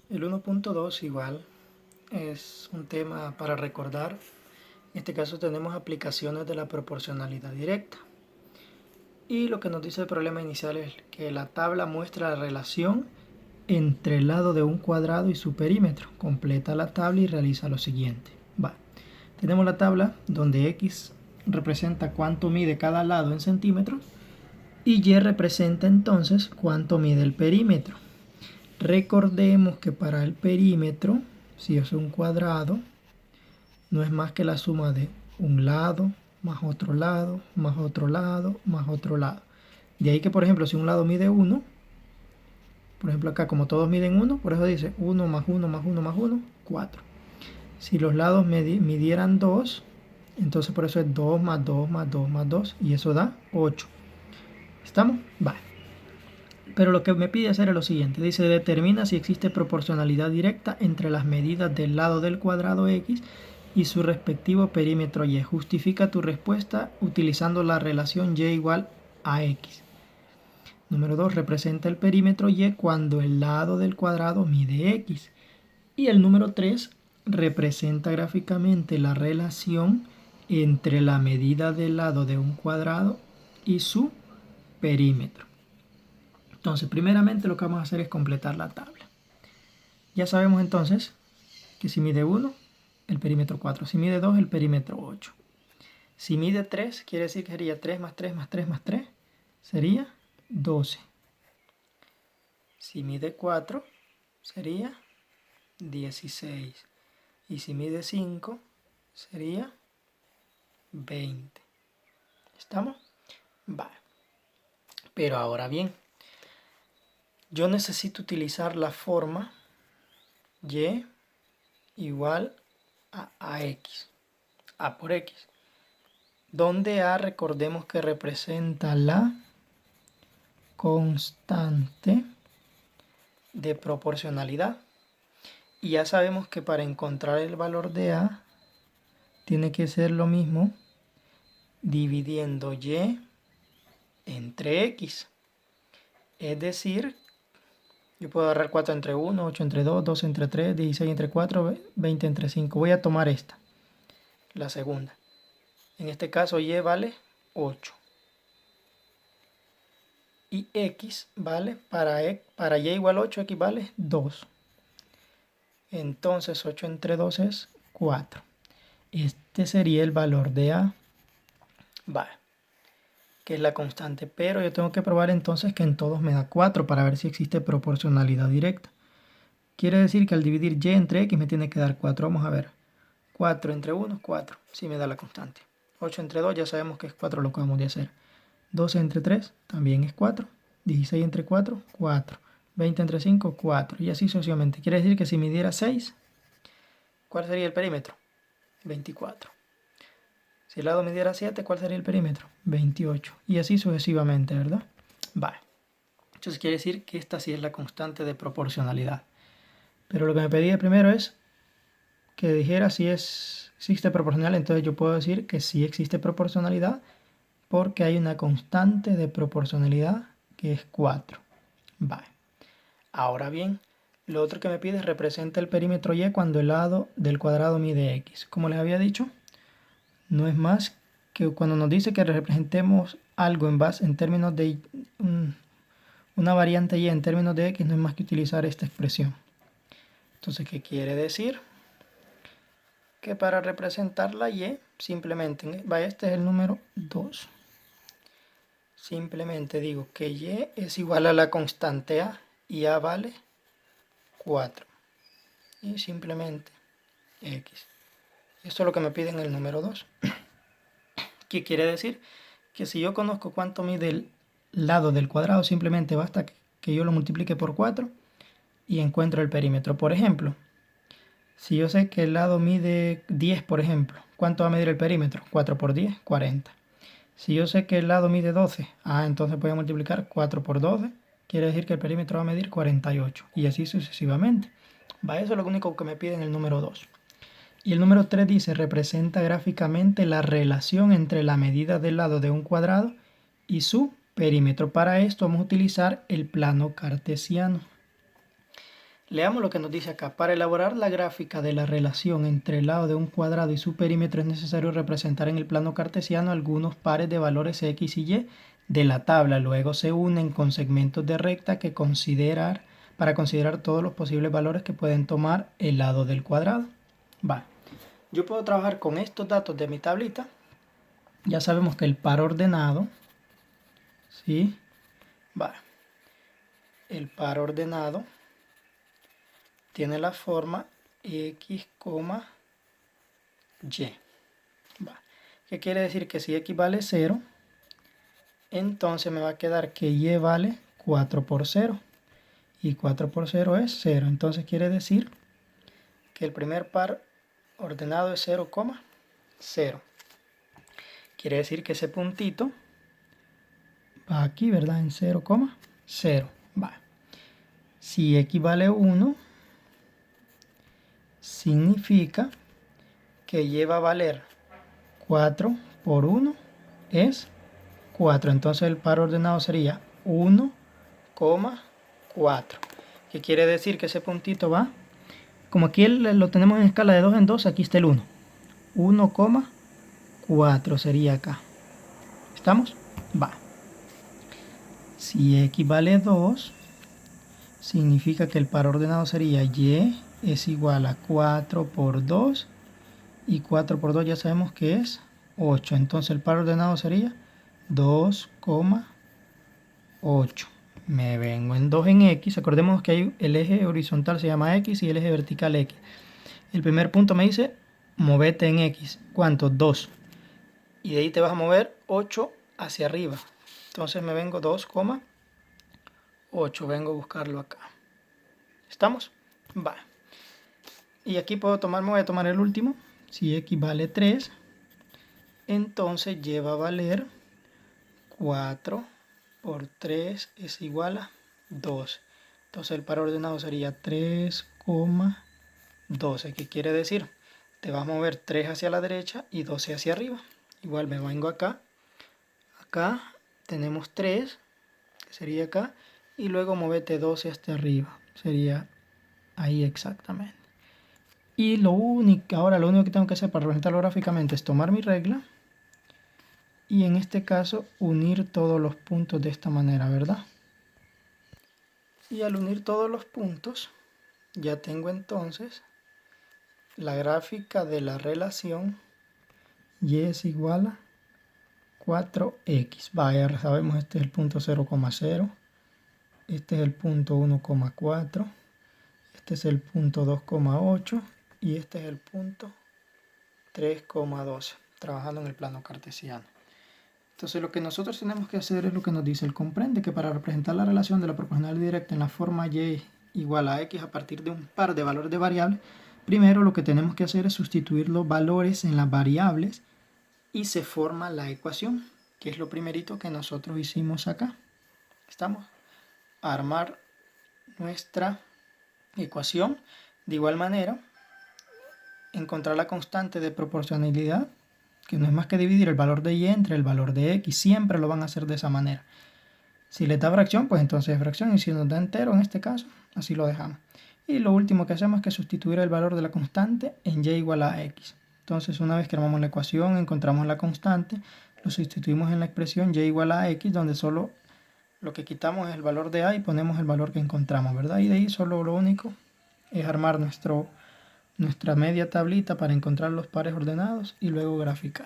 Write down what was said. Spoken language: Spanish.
El 1.2 igual es un tema para recordar. En este caso tenemos aplicaciones de la proporcionalidad directa. Y lo que nos dice el problema inicial es que la tabla muestra la relación entre el lado de un cuadrado y su perímetro. Completa la tabla y realiza lo siguiente. Tenemos la tabla donde x representa cuánto mide cada lado en centímetros y y representa entonces cuánto mide el perímetro. Recordemos que para el perímetro, si es un cuadrado, no es más que la suma de un lado, más otro lado, más otro lado, más otro lado. De ahí que, por ejemplo, si un lado mide 1, por ejemplo acá como todos miden 1, por eso dice 1 más 1 más 1 más 1, 4. Si los lados midieran 2, entonces por eso es 2 más 2 más 2 más 2, y eso da 8. ¿Estamos? Vale. Pero lo que me pide hacer es lo siguiente. Dice, determina si existe proporcionalidad directa entre las medidas del lado del cuadrado x y su respectivo perímetro y. Justifica tu respuesta utilizando la relación y igual a x. Número 2. Representa el perímetro y cuando el lado del cuadrado mide x. Y el número 3. Representa gráficamente la relación entre la medida del lado de un cuadrado y su perímetro. Entonces, primeramente lo que vamos a hacer es completar la tabla. Ya sabemos entonces que si mide 1, el perímetro 4. Si mide 2, el perímetro 8. Si mide 3, quiere decir que sería 3 más 3 más 3 más 3. Sería 12. Si mide 4, sería 16. Y si mide 5, sería 20. ¿Estamos? Vale. Pero ahora bien, yo necesito utilizar la forma y igual a x, a por x, donde a recordemos que representa la constante de proporcionalidad. Y ya sabemos que para encontrar el valor de a tiene que ser lo mismo dividiendo y entre x. Es decir, yo puedo agarrar 4 entre 1, 8 entre 2, 12 entre 3, 16 entre 4, 20 entre 5. Voy a tomar esta, la segunda. En este caso y vale 8. Y x vale, para y igual 8, x vale 2. Entonces 8 entre 2 es 4. Este sería el valor de a. Vale. Que es la constante. Pero yo tengo que probar entonces que en todos me da 4 para ver si existe proporcionalidad directa. Quiere decir que al dividir y entre x me tiene que dar 4. Vamos a ver. 4 entre 1, 4. Sí me da la constante. 8 entre 2 ya sabemos que es 4 lo que vamos a hacer. 12 entre 3 también es 4. 16 entre 4, 4. 20 entre 5, 4. Y así sucesivamente. Quiere decir que si midiera 6, ¿cuál sería el perímetro? 24. Si el lado midiera 7, ¿cuál sería el perímetro? 28. Y así sucesivamente, ¿verdad? Vale. Entonces quiere decir que esta sí es la constante de proporcionalidad. Pero lo que me pedía primero es que dijera si existe proporcionalidad. Entonces yo puedo decir que sí existe proporcionalidad porque hay una constante de proporcionalidad que es 4. Vale. Ahora bien, lo otro que me pide es representa el perímetro y cuando el lado del cuadrado mide x. Como les había dicho, no es más que cuando nos dice que representemos algo en términos de una variante y en términos de x, no es más que utilizar esta expresión. Entonces, ¿qué quiere decir? Que para representar la y, simplemente, este es el número 2. Simplemente digo que y es igual a la constante a y a vale 4. Y simplemente x. Esto es lo que me piden en el número 2. ¿Qué quiere decir? Que si yo conozco cuánto mide el lado del cuadrado, simplemente basta que yo lo multiplique por 4 y encuentro el perímetro. Por ejemplo, si yo sé que el lado mide 10, por ejemplo, ¿cuánto va a medir el perímetro? 4 por 10, 40. Si yo sé que el lado mide 12, entonces voy a multiplicar 4 por 12, quiere decir que el perímetro va a medir 48, y así sucesivamente. Eso es lo único que me pide en el número 2. Y el número 3 dice, representa gráficamente la relación entre la medida del lado de un cuadrado y su perímetro. Para esto vamos a utilizar el plano cartesiano. Leamos lo que nos dice acá. Para elaborar la gráfica de la relación entre el lado de un cuadrado y su perímetro es necesario representar en el plano cartesiano algunos pares de valores x y y de la tabla. Luego se unen con segmentos de recta para considerar todos los posibles valores que pueden tomar el lado del cuadrado. Yo puedo trabajar con estos datos de mi tablita. Ya sabemos que el par ordenado, ¿sí? El par ordenado tiene la forma x, y. ¿Qué quiere decir? Que si x vale 0, entonces me va a quedar que y vale 4 por 0. Y 4 por 0 es 0. Entonces quiere decir que el primer par ordenado es 0, 0. Quiere decir que ese puntito va aquí, ¿verdad? En 0, 0. Si x vale 1, significa que y va a valer 4 por 1 es 4. Entonces el par ordenado sería 1, 4. ¿Qué quiere decir? Que ese puntito va, como aquí lo tenemos en escala de 2 en 2, aquí está el 1. 1, 4 sería acá. ¿Estamos? Si x vale 2, significa que el par ordenado sería y es igual a 4 por 2. Y 4 por 2 ya sabemos que es 8. Entonces el par ordenado sería 2, 8. Me vengo en 2 en x. Acordemos que hay el eje horizontal se llama x y el eje vertical x. El primer punto me dice, movete en x. ¿Cuánto? 2. Y de ahí te vas a mover 8 hacia arriba. Entonces me vengo 2, 8. Vengo a buscarlo acá. ¿Estamos? Y aquí me voy a tomar el último. Si x vale 3, entonces y va a valer 4 por 3 es igual a 2. Entonces el par ordenado sería 3,12. ¿Qué quiere decir? Te vas a mover 3 hacia la derecha y 12 hacia arriba. Igual me vengo acá. Acá tenemos 3, que sería acá. Y luego movete 12 hasta arriba. Sería ahí exactamente. Y ahora lo único que tengo que hacer para representarlo gráficamente es tomar mi regla. Y en este caso unir todos los puntos de esta manera, ¿verdad? Y al unir todos los puntos, ya tengo entonces la gráfica de la relación y es igual a 4x. Ya sabemos, este es el punto 0,0. Este es el punto 1,4. Este es el punto 2,8. Y este es el punto 3,12. Trabajando en el plano cartesiano. Entonces lo que nosotros tenemos que hacer es lo que nos dice el comprende, que para representar la relación de la proporcional directa en la forma y igual a x a partir de un par de valores de variables, primero lo que tenemos que hacer es sustituir los valores en las variables y se forma la ecuación, que es lo primerito que nosotros hicimos acá. ¿Estamos? A armar nuestra ecuación. De igual manera, encontrar la constante de proporcionalidad, que no es más que dividir el valor de y entre el valor de x. Siempre lo van a hacer de esa manera. Si les da fracción, pues entonces es fracción. Y si nos da entero, en este caso, así lo dejamos. Y lo último que hacemos es que sustituir el valor de la constante en y igual a x. Entonces, una vez que armamos la ecuación, encontramos la constante, lo sustituimos en la expresión y igual a x, donde solo lo que quitamos es el valor de a y ponemos el valor que encontramos, ¿verdad? Y de ahí solo lo único es armar nuestra media tablita para encontrar los pares ordenados y luego graficar.